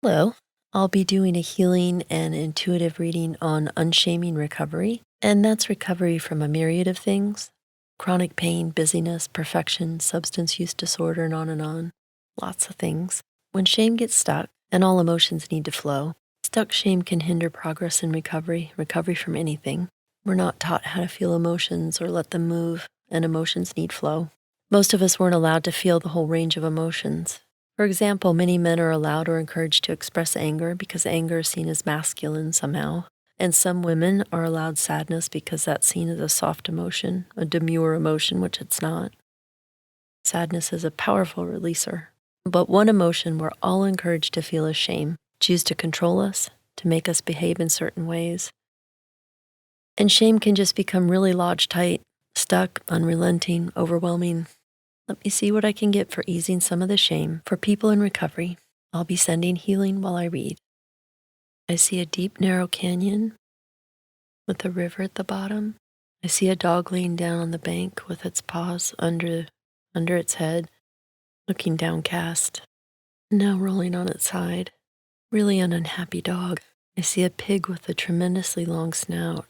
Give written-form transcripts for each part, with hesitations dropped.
Hello. I'll be doing a healing and intuitive reading on unshaming recovery, and that's recovery from a myriad of things: chronic pain, busyness, perfection, substance use disorder, and on. Lots of things. When shame gets stuck, and all emotions need to flow, stuck shame can hinder progress in recovery from anything. We're not taught how to feel emotions or let them move, and emotions need flow. Most of us weren't allowed to feel the whole range of emotions. For example, many men are allowed or encouraged to express anger because anger is seen as masculine somehow. And some women are allowed sadness because that's seen as a soft emotion, a demure emotion, which it's not. Sadness is a powerful releaser. But one emotion we're all encouraged to feel is shame, choose to control us, to make us behave in certain ways. And shame can just become really lodged tight, stuck, unrelenting, overwhelming. Let me see what I can get for easing some of the shame for people in recovery. I'll be sending healing while I read. I see a deep, narrow canyon with a river at the bottom. I see a dog laying down on the bank with its paws under its head, looking downcast, now rolling on its side. Really an unhappy dog. I see a pig with a tremendously long snout,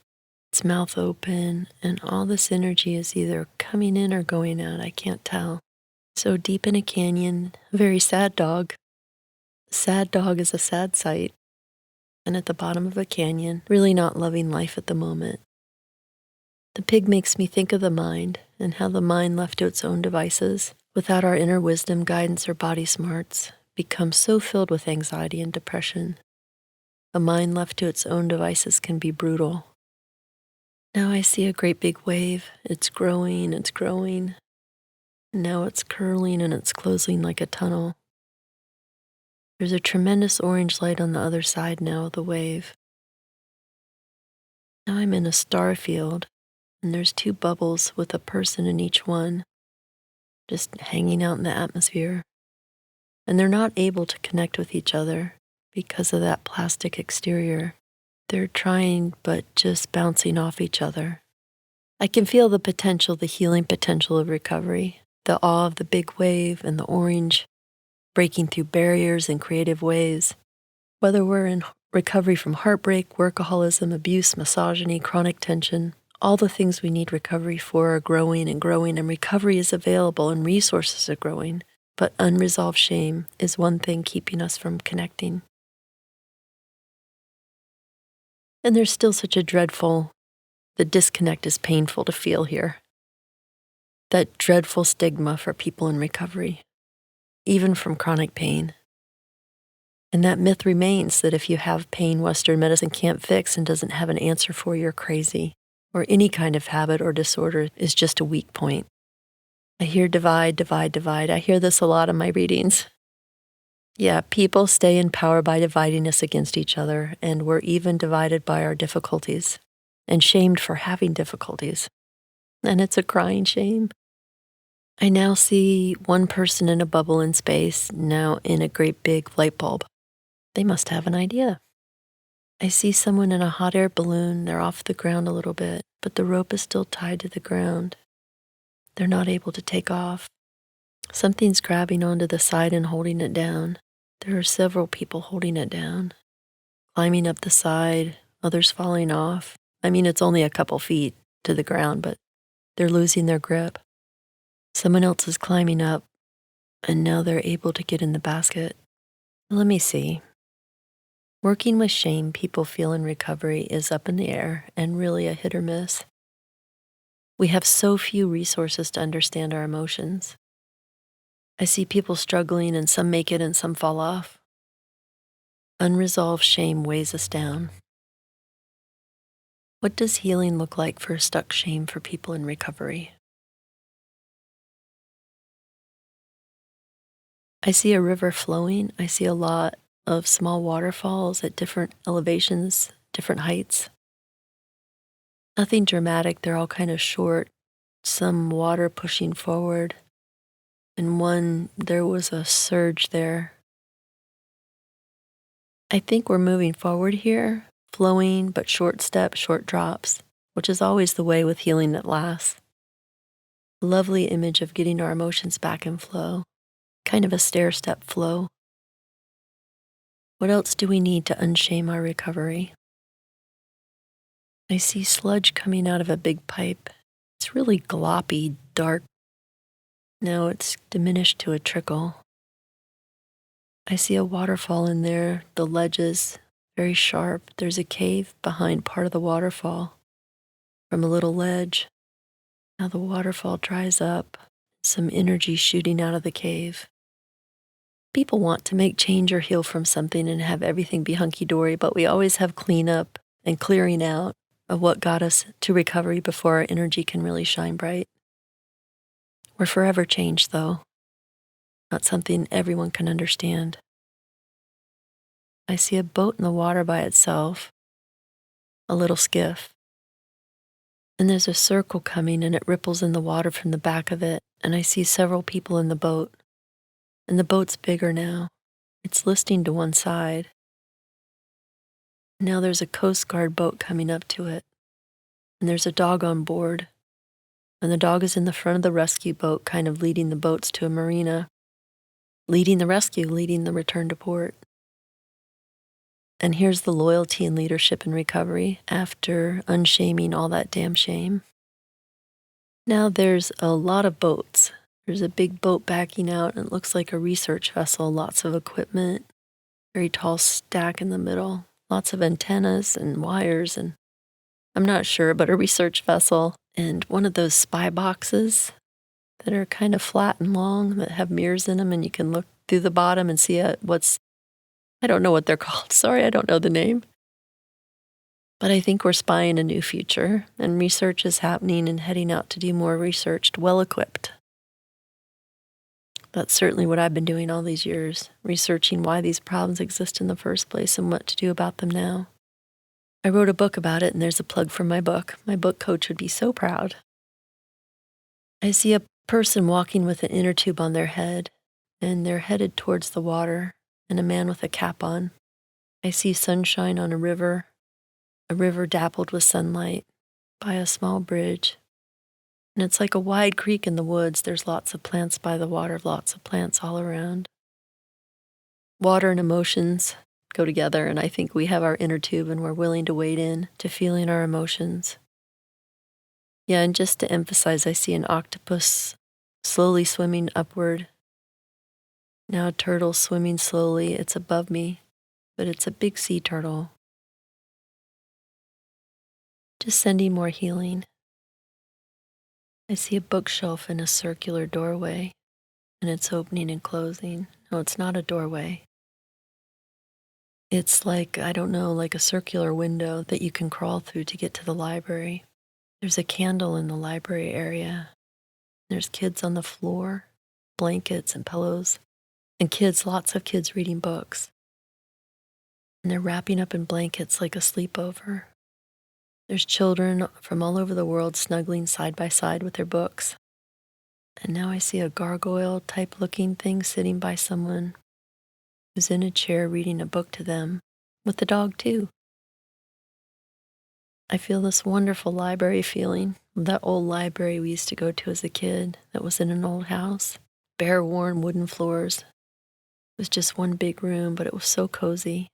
its mouth open, and all this energy is either coming in or going out. I can't tell. So deep in a canyon, a very sad dog. A sad dog is a sad sight. And at the bottom of a canyon, really not loving life at the moment. The pig makes me think of the mind and how the mind left to its own devices, without our inner wisdom, guidance, or body smarts, becomes so filled with anxiety and depression. A mind left to its own devices can be brutal. Now I see a great big wave. It's growing, Now it's curling and it's closing like a tunnel. There's a tremendous orange light on the other side now of the wave. Now I'm in a star field, and there's two bubbles with a person in each one, just hanging out in the atmosphere. And they're not able to connect with each other because of that plastic exterior. They're trying, but just bouncing off each other. I can feel the potential, the healing potential of recovery, the awe of the big wave and the orange, breaking through barriers in creative ways. Whether we're in recovery from heartbreak, workaholism, abuse, misogyny, chronic tension, all the things we need recovery for are growing, and recovery is available and resources are growing. But unresolved shame is one thing keeping us from connecting. And there's still such a the disconnect is painful to feel here. That dreadful stigma for people in recovery, even from chronic pain. And that myth remains that if you have pain Western medicine can't fix and doesn't have an answer for, you're crazy, or any kind of habit or disorder is just a weak point. I hear divide. I hear this a lot in my readings. Yeah, people stay in power by dividing us against each other, and we're even divided by our difficulties and shamed for having difficulties. And it's a crying shame. I now see one person in a bubble in space, now in a great big light bulb. They must have an idea. I see someone in a hot air balloon. They're off the ground a little bit, but the rope is still tied to the ground. They're not able to take off. Something's grabbing onto the side and holding it down. There are several people holding it down, climbing up the side, others falling off. I mean, it's only a couple feet to the ground, but they're losing their grip. Someone else is climbing up, and now they're able to get in the basket. Let me see. Working with shame people feel in recovery is up in the air and really a hit or miss. We have so few resources to understand our emotions. I see people struggling, and some make it and some fall off. Unresolved shame weighs us down. What does healing look like for stuck shame for people in recovery? I see a river flowing. I see a lot of small waterfalls at different elevations, different heights. Nothing dramatic, they're all kind of short, some water pushing forward. And there was a surge there. I think we're moving forward here, flowing but short steps, short drops, which is always the way with healing that lasts. Lovely image of getting our emotions back in flow, kind of a stair-step flow. What else do we need to unshame our recovery? I see sludge coming out of a big pipe. It's really gloppy, dark. Now it's diminished to a trickle. I see a waterfall in there, the ledges very sharp. There's a cave behind part of the waterfall from a little ledge. Now the waterfall dries up, some energy shooting out of the cave. People want to make change or heal from something and have everything be hunky-dory, but we always have cleanup and clearing out of what got us to recovery before our energy can really shine bright. We're forever changed, though. Not something everyone can understand. I see a boat in the water by itself, a little skiff. And there's a circle coming and it ripples in the water from the back of it, and I see several people in the boat. And the boat's bigger now. It's listing to one side. Now there's a Coast Guard boat coming up to it, and there's a dog on board. And the dog is in the front of the rescue boat, kind of leading the boats to a marina, leading the rescue, leading the return to port. And here's the loyalty and leadership in recovery after unshaming all that damn shame. Now there's a lot of boats. There's a big boat backing out, and it looks like a research vessel, lots of equipment, very tall stack in the middle, lots of antennas and wires, and I'm not sure, but a research vessel, and one of those spy boxes that are kind of flat and long that have mirrors in them, and you can look through the bottom and see I don't know what they're called. Sorry, I don't know the name. But I think we're spying a new future, and research is happening and heading out to do more research, well-equipped. That's certainly what I've been doing all these years, researching why these problems exist in the first place and what to do about them now. I wrote a book about it, and there's a plug for my book. My book coach would be so proud. I see a person walking with an inner tube on their head, and they're headed towards the water, and a man with a cap on. I see sunshine on a river dappled with sunlight by a small bridge. And it's like a wide creek in the woods. There's lots of plants by the water, lots of plants all around. Water and emotions go together, and I think we have our inner tube and we're willing to wade in to feeling our emotions. Yeah, and just to emphasize, I see an octopus slowly swimming upward. Now a turtle swimming slowly. It's above me, but it's a big sea turtle. Just sending more healing. I see a bookshelf in a circular doorway, and it's opening and closing. No, it's not a doorway. It's like, I don't know, like a circular window that you can crawl through to get to the library. There's a candle in the library area. There's kids on the floor, blankets and pillows, and lots of kids reading books. And they're wrapping up in blankets like a sleepover. There's children from all over the world snuggling side by side with their books. And now I see a gargoyle-type looking thing sitting by someone who's in a chair reading a book to them, with the dog too. I feel this wonderful library feeling, that old library we used to go to as a kid that was in an old house, bare worn wooden floors. It was just one big room, but it was so cozy.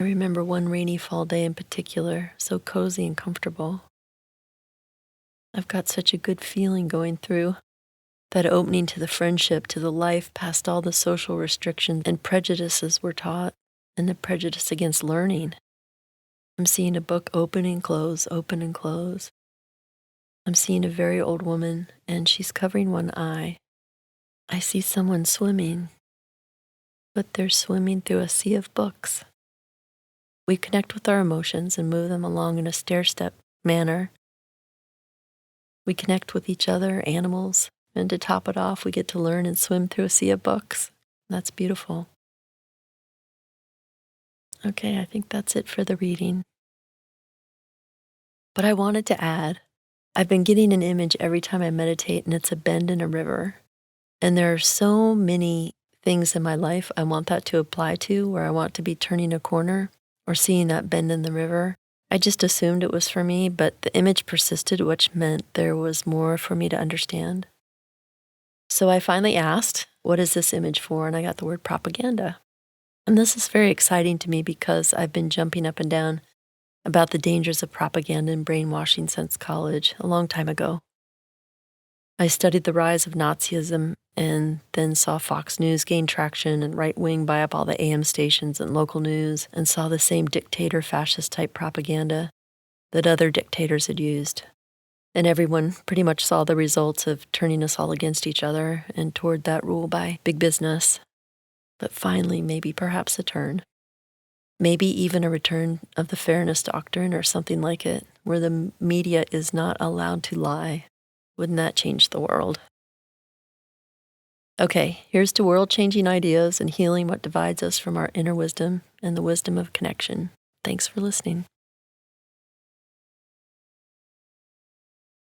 I remember one rainy fall day in particular, so cozy and comfortable. I've got such a good feeling going through, that opening to the friendship, to the life past all the social restrictions and prejudices we're taught, and the prejudice against learning. I'm seeing a book open and close, open and close. I'm seeing a very old woman, and she's covering one eye. I see someone swimming, but they're swimming through a sea of books. We connect with our emotions and move them along in a stair-step manner. We connect with each other, animals, and to top it off, we get to learn and swim through a sea of books. That's beautiful. Okay, I think that's it for the reading. But I wanted to add, I've been getting an image every time I meditate, and it's a bend in a river. And there are so many things in my life I want that to apply to, where I want to be turning a corner or seeing that bend in the river. I just assumed it was for me, but the image persisted, which meant there was more for me to understand. So I finally asked, what is this image for? And I got the word propaganda. And this is very exciting to me because I've been jumping up and down about the dangers of propaganda and brainwashing since college, a long time ago. I studied the rise of Nazism and then saw Fox News gain traction and right wing buy up all the AM stations and local news, and saw the same dictator fascist type propaganda that other dictators had used. And everyone pretty much saw the results of turning us all against each other and toward that rule by big business. But finally, maybe perhaps a turn. Maybe even a return of the fairness doctrine or something like it, where the media is not allowed to lie. Wouldn't that change the world? Okay, here's to world-changing ideas and healing what divides us from our inner wisdom and the wisdom of connection. Thanks for listening.